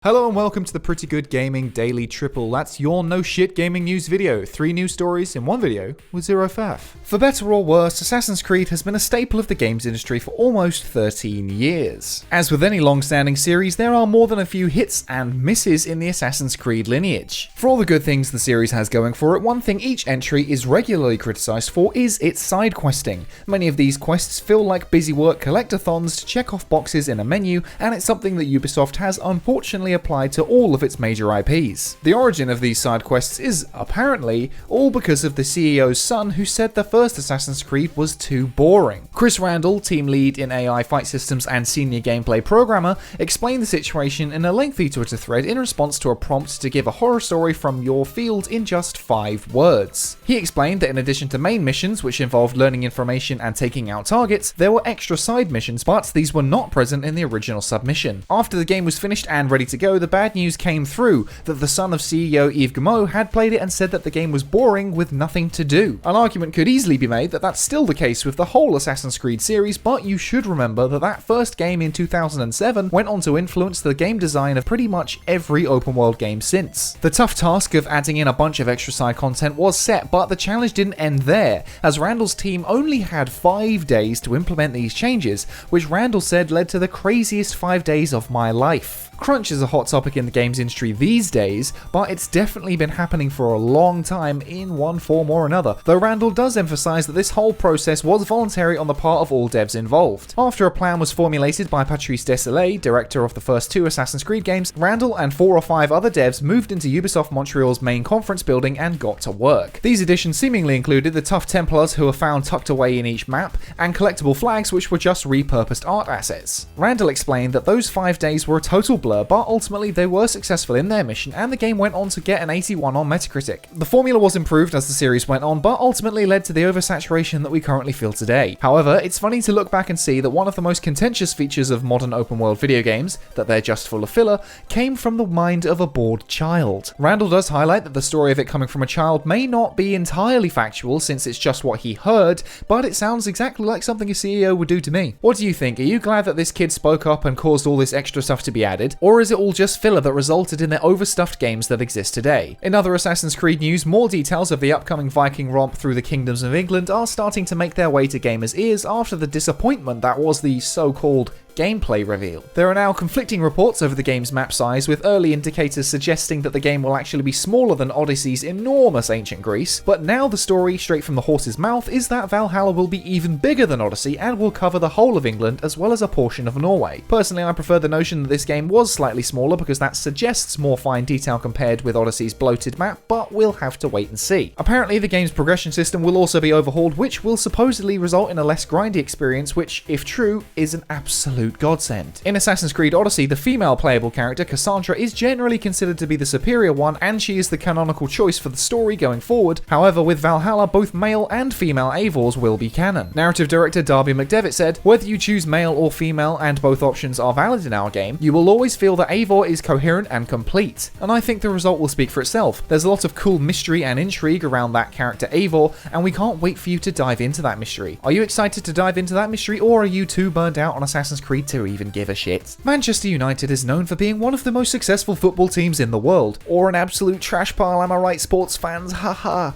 Hello and welcome to the Pretty Good Gaming Daily Triple. That's your no shit gaming news video. 3 news stories in one video with zero faff. For better or worse, Assassin's Creed has been a staple of the games industry for almost 13 years. As with any long-standing series, there are more than a few hits and misses in the Assassin's Creed lineage. For all the good things the series has going for it, one thing each entry is regularly criticised for is its side questing. Many of these quests feel like busy work collectathons to check off boxes in a menu, and it's something that Ubisoft has unfortunately applied to all of its major IPs. The origin of these side quests is, apparently, all because of the CEO's son who said the first Assassin's Creed was too boring. Chris Randall, team lead in AI fight systems and senior gameplay programmer, explained the situation in a lengthy Twitter thread in response to a prompt to give a horror story from your field in just 5 words. He explained that in addition to main missions, which involved learning information and taking out targets, there were extra side missions, but these were not present in the original submission. After the game was finished and ready to go, the bad news came through that the son of CEO Yves Guillemot had played it and said that the game was boring with nothing to do. An argument could easily be made that that's still the case with the whole Assassin's Creed series, but you should remember that that first game in 2007 went on to influence the game design of pretty much every open world game since. The tough task of adding in a bunch of extra side content was set, but the challenge didn't end there, as Randall's team only had 5 days to implement these changes, which Randall said led to the craziest 5 days of my life. Crunch is a hot topic in the games industry these days, but it's definitely been happening for a long time in one form or another, though Randall does emphasize that this whole process was voluntary on the part of all devs involved. After a plan was formulated by Patrice Désilets, director of the first 2 Assassin's Creed games, Randall and 4 or 5 other devs moved into Ubisoft Montreal's main conference building and got to work. These additions seemingly included the tough Templars who were found tucked away in each map, and collectible flags which were just repurposed art assets. Randall explained that those 5 days were a total blur, but ultimately they were successful in their mission and the game went on to get an 81 on Metacritic. The formula was improved as the series went on, but ultimately led to the oversaturation that we currently feel today. However, it's funny to look back and see that one of the most contentious features of modern open world video games, that they're just full of filler, came from the mind of a bored child. Randall does highlight that the story of it coming from a child may not be entirely factual since it's just what he heard, but it sounds exactly like something a CEO would do to me. What do you think? Are you glad that this kid spoke up and caused all this extra stuff to be added? Or is it all just filler that resulted in the overstuffed games that exist today? In other Assassin's Creed news, more details of the upcoming Viking romp through the kingdoms of England are starting to make their way to gamers' ears after the disappointment that was the so-called gameplay reveal. There are now conflicting reports over the game's map size, with early indicators suggesting that the game will actually be smaller than Odyssey's enormous ancient Greece, but now the story, straight from the horse's mouth, is that Valhalla will be even bigger than Odyssey and will cover the whole of England as well as a portion of Norway. Personally, I prefer the notion that this game was slightly smaller because that suggests more fine detail compared with Odyssey's bloated map, but we'll have to wait and see. Apparently, the game's progression system will also be overhauled, which will supposedly result in a less grindy experience, which, if true, is an absolute godsend. In Assassin's Creed Odyssey, the female playable character, Cassandra, is generally considered to be the superior one, and she is the canonical choice for the story going forward. However, with Valhalla, both male and female Eivors will be canon. Narrative director Darby McDevitt said, "Whether you choose male or female, and both options are valid in our game, you will always feel that Eivor is coherent and complete." And I think the result will speak for itself. There's a lot of cool mystery and intrigue around that character Eivor, and we can't wait for you to dive into that mystery. Are you excited to dive into that mystery, or are you too burned out on Assassin's Creed to even give a shit? Manchester United is known for being one of the most successful football teams in the world. Or an absolute trash pile, am I right, sports fans? Haha.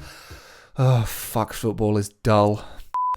Oh, fuck, football is dull.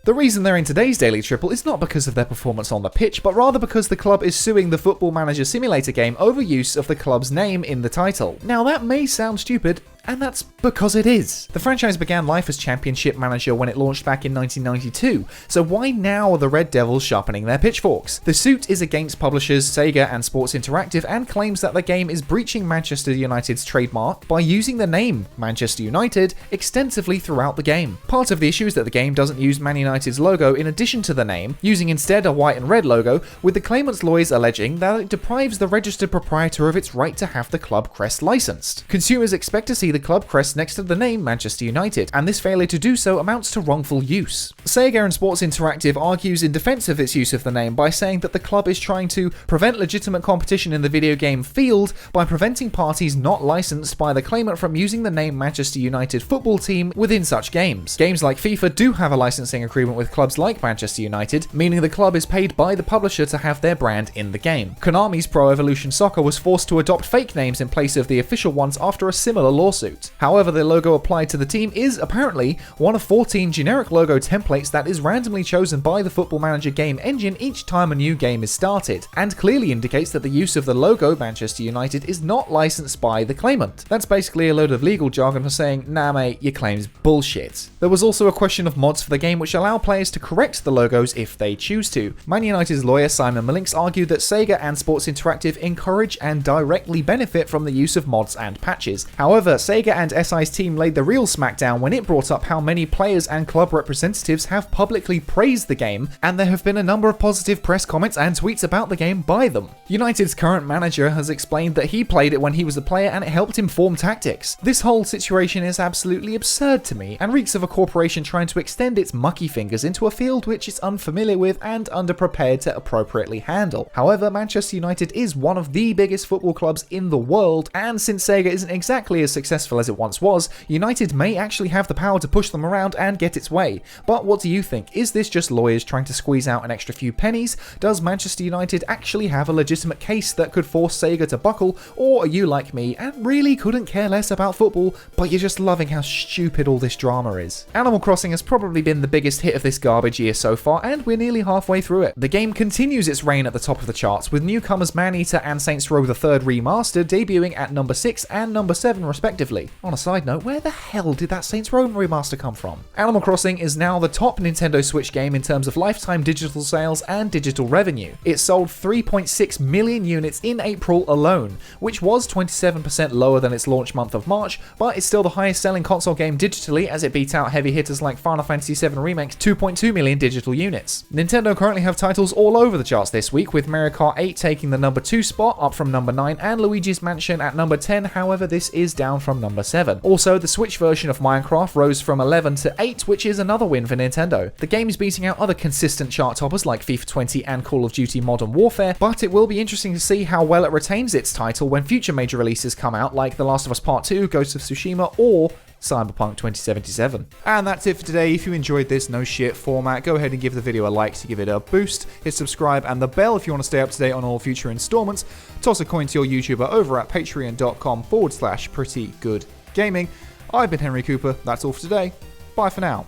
The reason they're in today's Daily Triple is not because of their performance on the pitch, but rather because the club is suing the Football Manager Simulator game over use of the club's name in the title. Now that may sound stupid, and that's because it is. The franchise began life as Championship Manager when it launched back in 1992, so why now are the Red Devils sharpening their pitchforks? The suit is against publishers Sega and Sports Interactive and claims that the game is breaching Manchester United's trademark by using the name Manchester United extensively throughout the game. Part of the issue is that the game doesn't use Man United's logo in addition to the name, using instead a white and red logo, with the claimant's lawyers alleging that it deprives the registered proprietor of its right to have the club crest licensed. Consumers expect to see the club crest brands next to the name Manchester United, and this failure to do so amounts to wrongful use. Sega and Sports Interactive argues in defense of its use of the name by saying that the club is trying to prevent legitimate competition in the video game field by preventing parties not licensed by the claimant from using the name Manchester United football team within such games. Games like FIFA do have a licensing agreement with clubs like Manchester United, meaning the club is paid by the publisher to have their brand in the game. Konami's Pro Evolution Soccer was forced to adopt fake names in place of the official ones after a similar lawsuit. However, the logo applied to the team is apparently one of 14 generic logo templates that is randomly chosen by the Football Manager game engine each time a new game is started, and clearly indicates that the use of the logo Manchester United is not licensed by the claimant. That's basically a load of legal jargon for saying, nah mate, your claim's bullshit. There was also a question of mods for the game which allow players to correct the logos if they choose to. Man United's lawyer Simon Malinks argued that Sega and Sports Interactive encourage and directly benefit from the use of mods and patches. However, Sega and SI's team laid the real smackdown when it brought up how many players and club representatives have publicly praised the game, and there have been a number of positive press comments and tweets about the game by them. United's current manager has explained that he played it when he was a player and it helped him form tactics. This whole situation is absolutely absurd to me and reeks of a corporation trying to extend its mucky fingers into a field which it's unfamiliar with and underprepared to appropriately handle. However, Manchester United is one of the biggest football clubs in the world, and since Sega isn't exactly as successful as it once was, United may actually have the power to push them around and get its way. But what do you think? Is this just lawyers trying to squeeze out an extra few pennies? Does Manchester United actually have a legitimate case that could force Sega to buckle? Or are you like me and really couldn't care less about football, but you're just loving how stupid all this drama is? Animal Crossing has probably been the biggest hit of this garbage year so far, and we're nearly halfway through it. The game continues its reign at the top of the charts, with newcomers Maneater and Saints Row the Third Remastered debuting at number 6 and number 7 respectively. On a side note, where the hell did that Saints Row remaster come from? Animal Crossing is now the top Nintendo Switch game in terms of lifetime digital sales and digital revenue. It sold 3.6 million units in April alone, which was 27% lower than its launch month of March, but it's still the highest selling console game digitally as it beat out heavy hitters like Final Fantasy VII Remake's 2.2 million digital units. Nintendo currently have titles all over the charts this week, with Mario Kart 8 taking the number 2 spot, up from number 9, and Luigi's Mansion at number 10, however this is down from number 7. Also, the Switch version of Minecraft rose from 11 to 8, which is another win for Nintendo. The game is beating out other consistent chart toppers like FIFA 20 and Call of Duty Modern Warfare, but it will be interesting to see how well it retains its title when future major releases come out like The Last of Us Part 2, Ghost of Tsushima, or Cyberpunk 2077. And that's it for today. If you enjoyed this no shit format, go ahead and give the video a like to give it a boost, hit subscribe and the bell if you want to stay up to date on all future installments, toss a coin to your YouTuber over at patreon.com/prettygoodgaming. I've been Henry Cooper, that's all for today, bye for now.